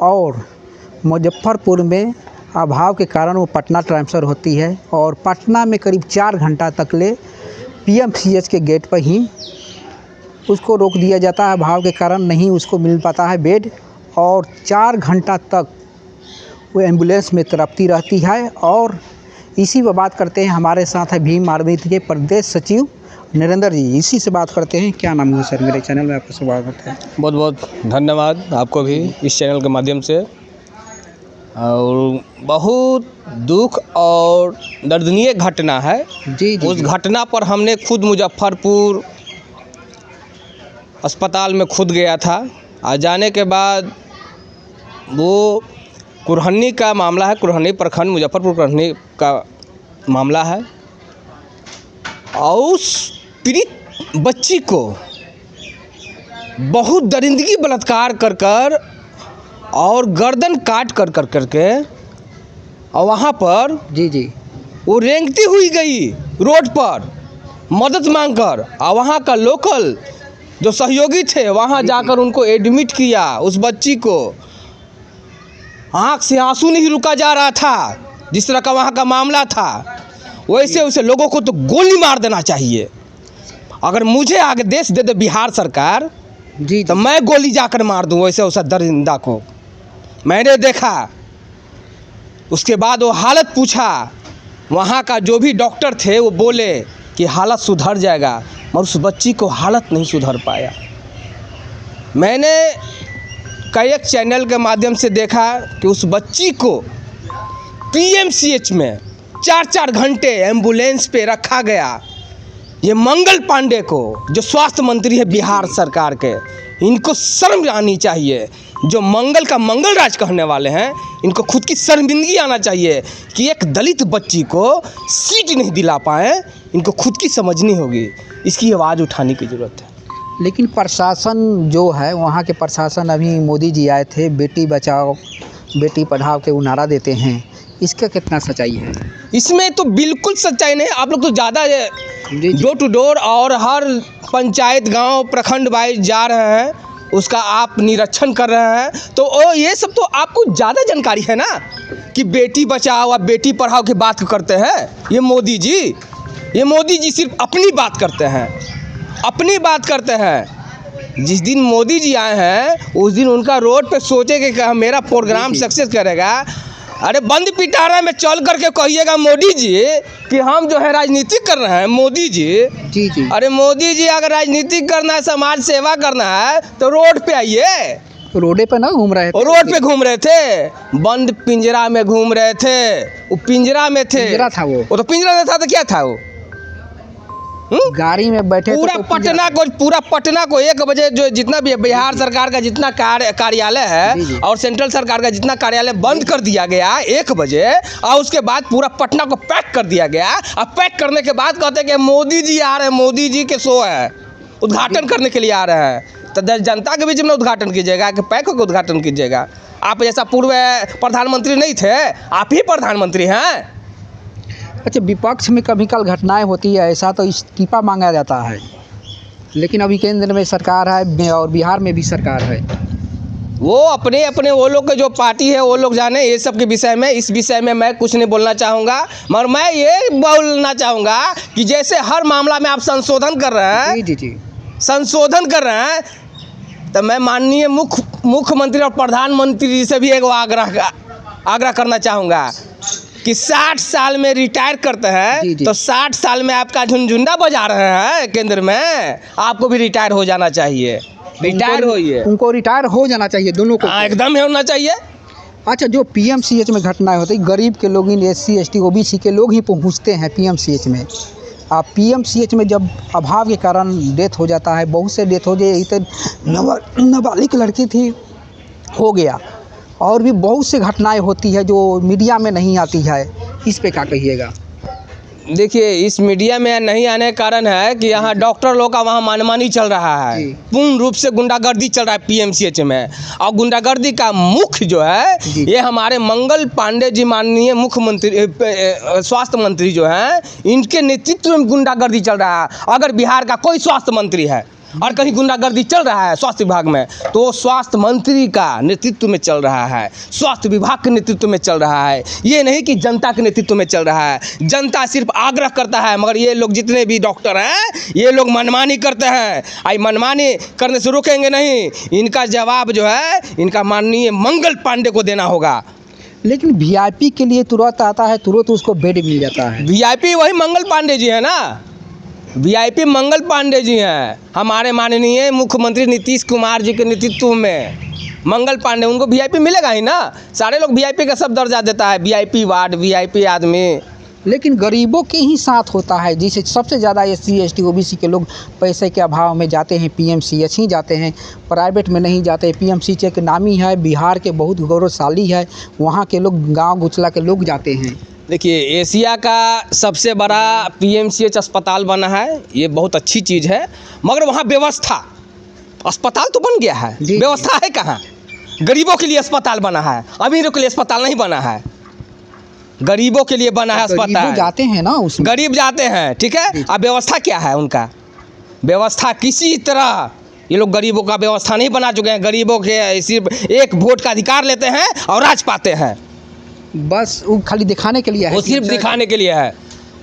और मुजफ्फरपुर में अभाव के कारण वो पटना ट्रांसफ़र होती है और पटना में करीब 4 घंटा तक ले पीएमसीएच के गेट पर ही उसको रोक दिया जाता है। अभाव के कारण नहीं उसको मिल पाता है बेड और 4 घंटा तक वो एम्बुलेंस में तड़पती रहती है। और इसी पर बात करते हैं, हमारे साथ है भीम आर्मी के प्रदेश सचिव नरेंद्र जी। इसी से बात करते हैं। क्या नाम है सर? मेरे चैनल में आपका स्वागत है। बहुत बहुत धन्यवाद आपको भी इस चैनल के माध्यम से। और बहुत दुख और दर्दनीय घटना है जी। उस घटना पर हमने खुद मुजफ्फरपुर अस्पताल में खुद गया था। आ जाने के बाद वो कुरहनी का मामला है, कुरहनी प्रखंड मुजफ्फरपुर कुरहनी का मामला है। और उस पीड़ित बच्ची को बहुत दरिंदगी बलात्कार कर और गर्दन काट करके और वहाँ पर जी वो रेंगती हुई गई रोड पर मदद मांगकर। और वहाँ का लोकल जो सहयोगी थे वहाँ जाकर उनको एडमिट किया। उस बच्ची को आँख से आंसू नहीं रुका जा रहा था। जिस तरह का वहाँ का मामला था वैसे उसे लोगों को तो गोली मार देना चाहिए। अगर मुझे आदेश दे दे बिहार सरकार जी तो मैं गोली जाकर मार दूँ वैसे उस दरिंदा को। मैंने देखा। उसके बाद वो हालत पूछा, वहाँ का जो भी डॉक्टर थे वो बोले कि हालत सुधर जाएगा, मगर उस बच्ची को हालत नहीं सुधर पाया। मैंने कई एक चैनल के माध्यम से देखा कि उस बच्ची को पीएमसीएच में 4-4 घंटे एम्बुलेंस पे रखा गया। ये मंगल पांडे को, जो स्वास्थ्य मंत्री है बिहार सरकार के, इनको शर्म आनी चाहिए। जो मंगल का मंगल राज कहने वाले हैं, इनको खुद की शर्मिंदगी आना चाहिए कि एक दलित बच्ची को सीट नहीं दिला पाए। इनको खुद की समझनी होगी, इसकी आवाज़ उठाने की ज़रूरत है। लेकिन प्रशासन जो है, वहाँ के प्रशासन, अभी मोदी जी आए थे, बेटी बचाओ बेटी पढ़ाओ के वो नारा देते हैं, इसका कितना सच्चाई है? इसमें तो बिल्कुल सच्चाई नहीं। आप लोग तो ज़्यादा डोर टू डोर और हर पंचायत गांव प्रखंड वाइज जा रहे हैं, उसका आप निरीक्षण कर रहे हैं। तो ये सब तो आपको ज़्यादा जानकारी है ना कि बेटी बचाओ और बेटी पढ़ाओ की बात करते हैं ये मोदी जी सिर्फ अपनी बात करते हैं, अपनी बात करते हैं। जिस दिन मोदी जी आए हैं उस दिन उनका रोड पे सोचे कि मेरा प्रोग्राम सक्सेस करेगा। अरे बंद पिटारा में चल करके कहिएगा मोदी जी कि हम जो है राजनीति कर रहे हैं। मोदी जी अरे मोदी जी अगर राजनीति करना है, समाज सेवा करना है तो रोड पे आइए। रोडे पे ना घूम रहे थे, रोड पे घूम रहे थे, बंद पिंजरा में घूम रहे थे। वो पिंजरा में थे, पिंजरा था वो तो पिंजरा में था तो क्या था वो? गाड़ी में बैठे पूरा पटना को 1 बजे जो जितना भी बिहार सरकार का जितना कार्यालय है और सेंट्रल सरकार का जितना कार्यालय बंद कर दिया गया 1 बजे। और उसके बाद पूरा पटना को पैक कर दिया गया। अब पैक करने के बाद कहते हैं कि मोदी जी आ रहे हैं, मोदी जी के शो है, उद्घाटन करने के लिए आ रहे हैं। तो जनता के बीच में उद्घाटन कीजिएगा कि पैक होकर उद्घाटन कीजिएगा? आप जैसा पूर्व प्रधानमंत्री नहीं थे, आप ही प्रधानमंत्री हैं। अच्छा, विपक्ष में कभी कल घटनाएं होती है, ऐसा तो इस्तीफा मांगा जाता है, लेकिन अभी केंद्र में सरकार है और बिहार में भी सरकार है। वो अपने वो लोग के जो पार्टी है वो लोग जाने ये सब के विषय में। इस विषय में मैं कुछ नहीं बोलना चाहूँगा, मगर मैं ये बोलना चाहूँगा कि जैसे हर मामला में आप संशोधन कर रहे हैं, जी संशोधन कर रहे हैं, तो मैं माननीय मुख्यमंत्री और प्रधानमंत्री जी से भी एक आग्रह करना चाहूँगा कि 60 साल में रिटायर करते हैं तो 60 साल में आपका झुनझुना बजा रहे हैं केंद्र में, आपको भी रिटायर हो जाना चाहिए। रिटायर होइए, उनको रिटायर हो जाना चाहिए, दोनों को एकदम होना चाहिए। अच्छा, जो पीएमसीएच में घटनाएं होती, गरीब के लोग, SC ST OBC के लोग ही पहुंचते हैं पीएमसीएच में। आप पीएमसीएच में जब अभाव के कारण डेथ हो जाता है, बहुत से डेथ हो जाए, तो नाबालिग लड़की थी, हो गया। और भी बहुत से घटनाएं होती है जो मीडिया में नहीं आती है, इस पे क्या कहिएगा? देखिए, इस मीडिया में नहीं आने का कारण है कि यहाँ डॉक्टर लोग का वहाँ मनमानी चल रहा है, पूर्ण रूप से गुंडागर्दी चल रहा है पीएमसीएच में। और गुंडागर्दी का मुख्य जो है ये हमारे मंगल पांडे जी, माननीय मुख्यमंत्री स्वास्थ्य मंत्री जो हैं, इनके नेतृत्व में गुंडागर्दी चल रहा है। अगर बिहार का कोई स्वास्थ्य मंत्री है और कहीं गुंडागर्दी चल रहा है स्वास्थ्य विभाग में, तो वो स्वास्थ्य मंत्री का नेतृत्व में चल रहा है, स्वास्थ्य विभाग के नेतृत्व में चल रहा है। ये नहीं कि जनता के नेतृत्व में चल रहा है। जनता सिर्फ आग्रह करता है, मगर ये लोग जितने भी डॉक्टर हैं ये लोग मनमानी करते हैं। आई मनमानी करने से रुकेंगे नहीं। इनका जवाब जो है इनका माननीय मंगल पांडे को देना होगा। लेकिन वीआईपी के लिए तुरंत आता है, तुरंत उसको बेड मिल जाता है। वीआईपी वही मंगल पांडे जी है ना, वीआईपी मंगल पांडे जी हैं, हमारे माननीय मुख्यमंत्री नीतीश कुमार जी के नेतृत्व में मंगल पांडे, उनको वीआईपी मिलेगा ही ना। सारे लोग वीआईपी का सब दर्जा देता है, वीआईपी वार्ड, वीआईपी आदमी। लेकिन गरीबों के ही साथ होता है, जिसे सबसे ज़्यादा एससी एसटी ओबीसी के लोग पैसे के अभाव में जाते हैं पीएमसीएच ही जाते हैं, प्राइवेट में नहीं जाते। पीएमसीएच एक नामी है, बिहार के बहुत गौरवशाली है, वहाँ के लोग गांव गुचला के लोग जाते हैं। देखिए, एशिया का सबसे बड़ा पीएमसीएच अस्पताल बना है, ये बहुत अच्छी चीज़ है, मगर वहाँ व्यवस्था, अस्पताल तो बन गया है, व्यवस्था है कहाँ? गरीबों के लिए अस्पताल बना है, अमीरों के लिए अस्पताल नहीं बना है, गरीबों के लिए बना है अस्पताल। जाते हैं ना उसमें, गरीब जाते हैं, ठीक है। अब व्यवस्था क्या है उनका? व्यवस्था किसी तरह ये लोग गरीबों का व्यवस्था नहीं बना चुके हैं। गरीबों के सिर्फ एक वोट का अधिकार लेते हैं और राज पाते हैं। बस वो खाली दिखाने के लिए है, वो सिर्फ दिखाने के लिए है,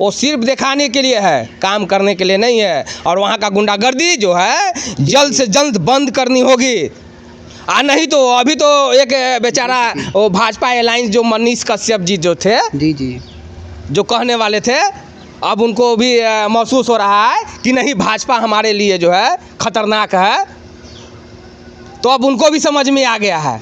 वो सिर्फ दिखाने के लिए है, काम करने के लिए नहीं है। और वहाँ का गुंडागर्दी जो है जल्द से जल्द बंद करनी होगी। नहीं तो अभी तो एक बेचारा वो भाजपा अलायंस जो मनीष कश्यप जी जो थे, जी जो कहने वाले थे, अब उनको भी महसूस हो रहा है कि नहीं भाजपा हमारे लिए जो है खतरनाक है। तो अब उनको भी समझ में आ गया है,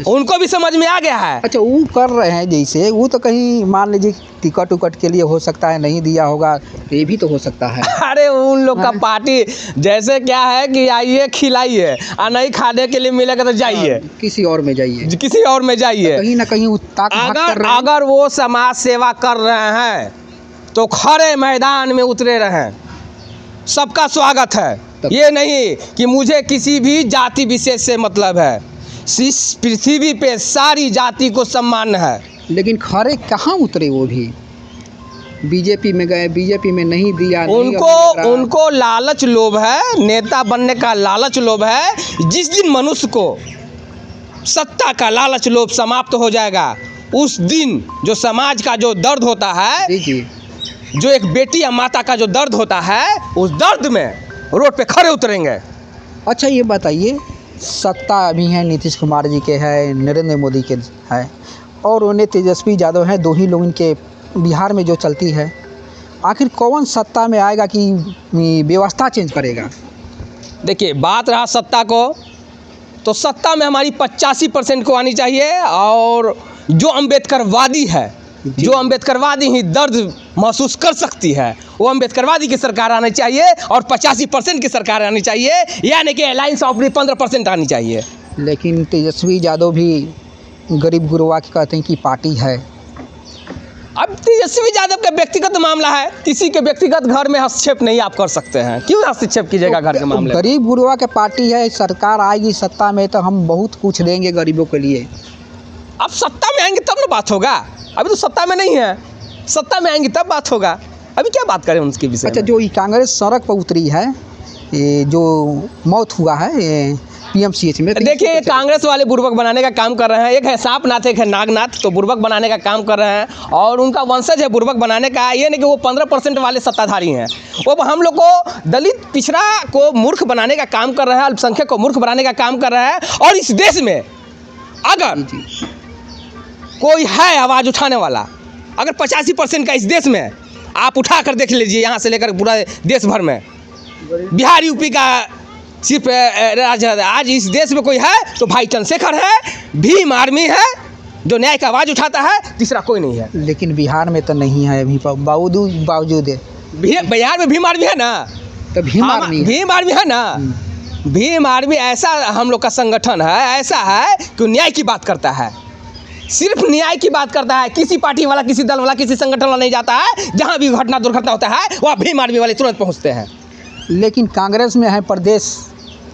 उनको भी समझ में आ गया है। अच्छा, वो कर रहे हैं जैसे, वो तो कहीं मान लीजिए टिकट उकट के लिए हो सकता है नहीं दिया होगा, ये भी तो हो सकता है। अरे उन लोग का पार्टी जैसे क्या है कि आइए खिलाइए, और नहीं खाने के लिए मिलेगा तो जाइए किसी और में जाइए, किसी और में जाइए। कहीं ना कहीं अगर वो समाज सेवा कर रहे हैं तो खड़े मैदान में उतरे रहें, सबका स्वागत है। ये नहीं कि मुझे किसी भी जाति विशेष से मतलब है, इस पृथ्वी पे सारी जाति को सम्मान है। लेकिन खड़े कहाँ उतरे? वो भी बीजेपी में गए, बीजेपी में नहीं दिया। उनको लालच लोभ है, नेता बनने का लालच लोभ है। जिस दिन मनुष्य को सत्ता का लालच लोभ समाप्त हो जाएगा, उस दिन जो समाज का जो दर्द होता है, जो एक बेटी या माता का जो दर्द होता है, उस दर्द में रोड पे खड़े उतरेंगे। अच्छा, ये बताइए, सत्ता अभी है नीतीश कुमार जी के है, नरेंद्र मोदी के है, और उन्हें तेजस्वी यादव हैं, दो ही लोग इनके बिहार में जो चलती है। आखिर कौन सत्ता में आएगा कि व्यवस्था चेंज करेगा? देखिए, बात रहा सत्ता को, तो सत्ता में हमारी 85% को आनी चाहिए। और जो अम्बेडकरवादी है, जो अम्बेडकरवादी ही दर्द महसूस कर सकती है, वो अम्बेडकरवादी की सरकार आनी चाहिए और 85% की सरकार आनी चाहिए, यानी कि अलायंस अपनी 15% आनी चाहिए। लेकिन तेजस्वी यादव भी गरीब गुरबा की कहते हैं कि पार्टी है। अब तेजस्वी यादव का व्यक्तिगत मामला है, किसी के व्यक्तिगत घर में हस्तक्षेप नहीं आप कर सकते हैं। क्यों हस्तक्षेप कीजिएगा घर के मामले? गरीब गुरबा की पार्टी है, सरकार आएगी सत्ता में तो हम बहुत कुछ देंगे गरीबों के लिए। अब सत्ता में आएंगे तब ना बात होगा, अभी तो सत्ता में नहीं है, सत्ता में आएंगे तब बात होगा। अभी क्या बात करें उनके विषय में? अच्छा, जो कांग्रेस सड़क पर उतरी है, ये जो मौत हुआ है पीएमसीएच में, देखिए कांग्रेस वाले बुर्बक बनाने का काम कर रहे हैं। एक है सांपनाथ, एक है नागनाथ, तो बुर्बक बनाने का काम कर रहे हैं और उनका वंशज है बुर्बक बनाने का। ये नहीं कि वो 15% वाले सत्ताधारी हैं, वो हम लोग को दलित पिछड़ा को मूर्ख बनाने का काम कर रहे हैं, अल्पसंख्यक को मूर्ख बनाने का काम कर रहे हैं। और इस देश में अगर कोई है आवाज़ उठाने वाला, अगर 85% का इस देश में आप उठा कर देख लीजिए, यहाँ से लेकर पूरा देश भर में, बिहार यूपी का सिर्फ राज्य आज इस देश में कोई है तो भाई चंद्रशेखर है, भीम आर्मी है जो न्याय का आवाज़ उठाता है, तीसरा कोई नहीं है। लेकिन बिहार में तो नहीं है अभी, बावजूद बिहार में भीम आर्मी है ना, तो भीम आर्मी है ना, भीम आर्मी ऐसा हम लोग का संगठन है, ऐसा है कि न्याय की बात करता है, सिर्फ न्याय की बात करता है। किसी पार्टी वाला, किसी दल वाला, किसी संगठन वाला नहीं जाता है। जहाँ भी घटना दुर्घटना होता है वहाँ भीम आर्मी वाले तुरंत पहुँचते हैं। लेकिन कांग्रेस में है प्रदेश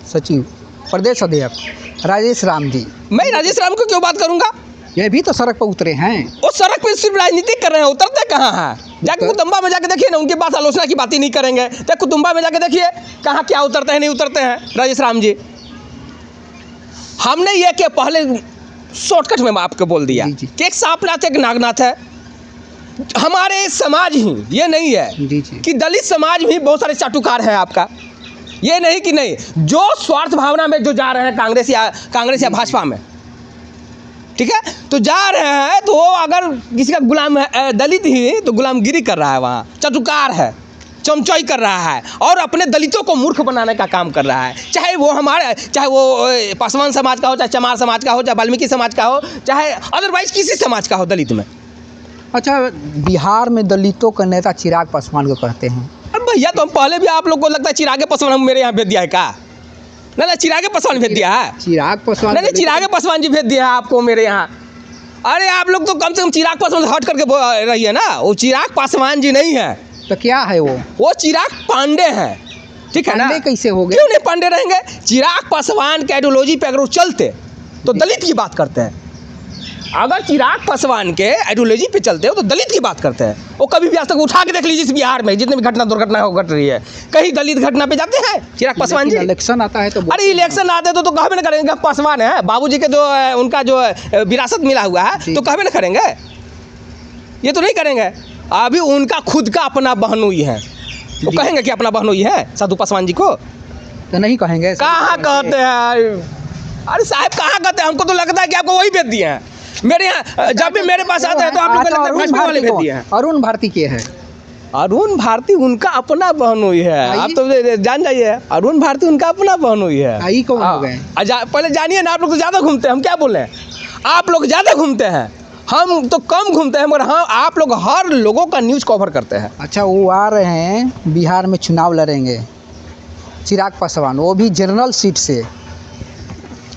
सचिव, प्रदेश अध्यक्ष राजेश राम जी। मैं राजेश राम को क्यों बात करूँगा? ये भी तो सड़क पर उतरे हैं। वो सड़क पे सिर्फ राजनीति कर रहे हैं, उतरते कहाँ हैं? जाके कुतुम्बा में जाके देखिए ना, उनके पास आलोचना की बातें नहीं करेंगे। तो कुतुम्बा में जाके देखिए कहाँ क्या उतरते हैं नहीं उतरते हैं राजेश राम जी। हमने ये कि पहले शॉर्टकट में आपको बोल दिया जी। कि एक सांपनाथ है, एक नागनाथ है। हमारे समाज ही ये नहीं है जी। कि दलित समाज भी बहुत सारे चाटुकार हैं आपका, ये नहीं कि नहीं। जो स्वार्थ भावना में जो जा रहे हैं कांग्रेस या भाजपा में, ठीक है, तो जा रहे हैं तो वो अगर किसी का गुलाम है दलित ही तो गुलामगिरी कर रहा है, वहाँ चाटुकार है, चमचाई कर रहा है और अपने दलितों को मूर्ख बनाने का काम कर रहा है। चाहे वो पासवान समाज का हो, चाहे चमार समाज का हो, चाहे वाल्मीकि समाज का हो, चाहे अदरवाइज किसी समाज का हो दलित में। अच्छा, बिहार में दलितों का नेता चिराग पासवान को कहते हैं। अब भैया तो हम पहले भी आप लोग को लगता है चिरागे पासवान हम मेरे यहाँ भेज दिया है का? ना चिरागे पासवान भेज दिया है, चिराग पासवान नहीं चिरागे पासवान जी भेज दिया है आपको मेरे यहाँ। अरे आप लोग तो कम से कम चिराग पासवान से हट करके रहिए ना। वो चिराग पासवान जी नहीं है, तो क्या है वो चिराग पांडे हैं, ठीक है ना? पांडे कैसे हो गए? क्यों नहीं पांडे रहेंगे? चिराग पासवान के आइडियोलॉजी पे अगर वो चलते तो दलित की बात करते हैं। अगर चिराग पासवान के आइडियोलॉजी पे चलते हो तो दलित की बात करते हैं। वो कभी भी आज तक उठा के देख लीजिए इस बिहार में जितने भी घटना दुर्घटना घट रही है, कहीं दलित घटना पे जाते हैं चिराग पासवान जी? इलेक्शन आता है तो अरे इलेक्शन आते तो कहबे ना करेंगे पासवान है, बाबूजी के जो उनका जो विरासत मिला हुआ है तो कहबे ना करेंगे, ये तो नहीं करेंगे। अभी उनका खुद का अपना बहनोई है, वो कहेंगे कि अपना बहनोई है साधु पासवान जी को? तो नहीं कहेंगे। कहाँ कहते हैं? अरे साहब कहाँ कहते हैं? हमको तो लगता है कि आपको वही भेज दिए हैं। मेरे यहाँ जब भी मेरे पास आते हैं तो आप लोग को लगता है भाजपा वाले भेज दिए हैं। अरुण भारती के है। अरुण भारती उनका अपना बहनोई है, आप तो जान जाइए। अरुण भारती उनका अपना बहनोई है। आई कौन हो गए? पहले जानिए ना, आप लोग तो ज़्यादा घूमते हैं, हम क्या बोले? आप लोग ज़्यादा घूमते हैं, हम तो कम घूमते हैं, मगर हाँ आप लोग हर लोगों का न्यूज़ कवर करते हैं। अच्छा, वो आ रहे हैं बिहार में चुनाव लड़ेंगे चिराग पासवान, वो भी जनरल सीट से।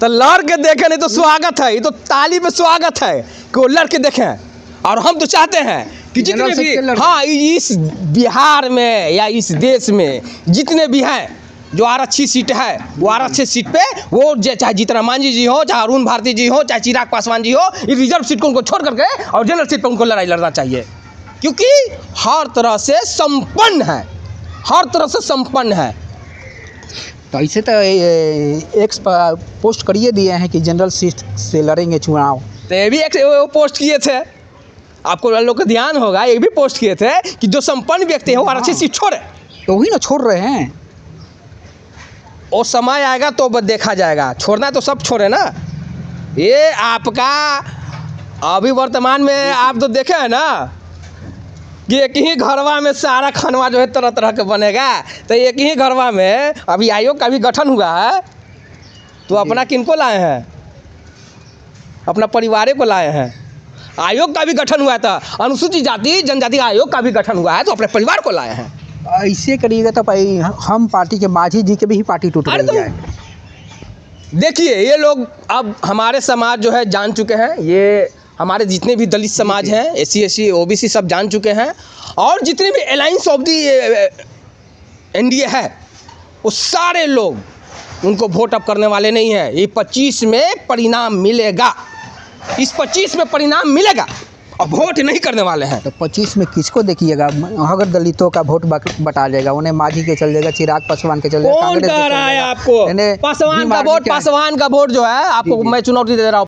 तो लड़ के देखें, नहीं तो स्वागत है, ये तो ताली में स्वागत है कि वो लड़ के देखें। और हम तो चाहते हैं कि जितने भी हाँ इस बिहार में या इस देश में जितने भी हैं जो आरक्षित सीट है, वो आरक्षित सीट पे वो चाहे जीतन मांझी जी हो, चाहे अरुण भारती जी हो, चाहे चिराग पासवान जी हो, इस रिजर्व सीट को उनको छोड़ करके और जनरल सीट पर उनको लड़ाई लड़ना चाहिए। क्योंकि हर तरह से संपन्न है, हर तरह से संपन्न है। तो ऐसे तो एक्स पोस्ट करिए दिए हैं कि जनरल सीट से लड़ेंगे चुनाव। तो ये भी एक पोस्ट किए थे, आपको लोग का ध्यान होगा, ये भी पोस्ट किए थे कि जो संपन्न व्यक्ति है वो आरक्षित सीट छोड़े। तो वही ना छोड़ रहे हैं। वो समय आएगा तो देखा जाएगा, छोड़ना है तो सब छोड़े ना। ये आपका अभी वर्तमान में आप तो देखे हैं ना कि एक ही घरवा में सारा खानवा जो है तरह तरह के बनेगा। तो एक ही घरवा में अभी आयोग का भी गठन हुआ है, तो अपना किनको लाए हैं? अपना परिवार को लाए हैं। आयोग का भी गठन हुआ था, अनुसूचित जाति जनजाति आयोग का भी गठन हुआ है, तो अपने परिवार को लाए हैं। ऐसे करिएगा तो भाई हम पार्टी के मांझी जी के भी पार्टी टूट रही है। देखिए ये लोग अब हमारे समाज जो है जान चुके हैं, ये हमारे जितने भी दलित समाज हैं, SC SC OBC सब जान चुके हैं। और जितने भी अलायंस ऑफ दी NDA है वो सारे लोग उनको वोट अप करने वाले नहीं हैं। ये 25 में परिणाम मिलेगा, इस 25 में परिणाम मिलेगा और वोट नहीं करने वाले हैं। तो 25 में किसको देखिएगा? अगर दलितों का वोट बटा जाएगा, उन्हें मांझी के चल जाएगा, चिराग पासवान के चल जाएगा। कौन कह रहा है आपको? पासवान का वोट जो है आपको मैं चुनौती दे रहा हूँ।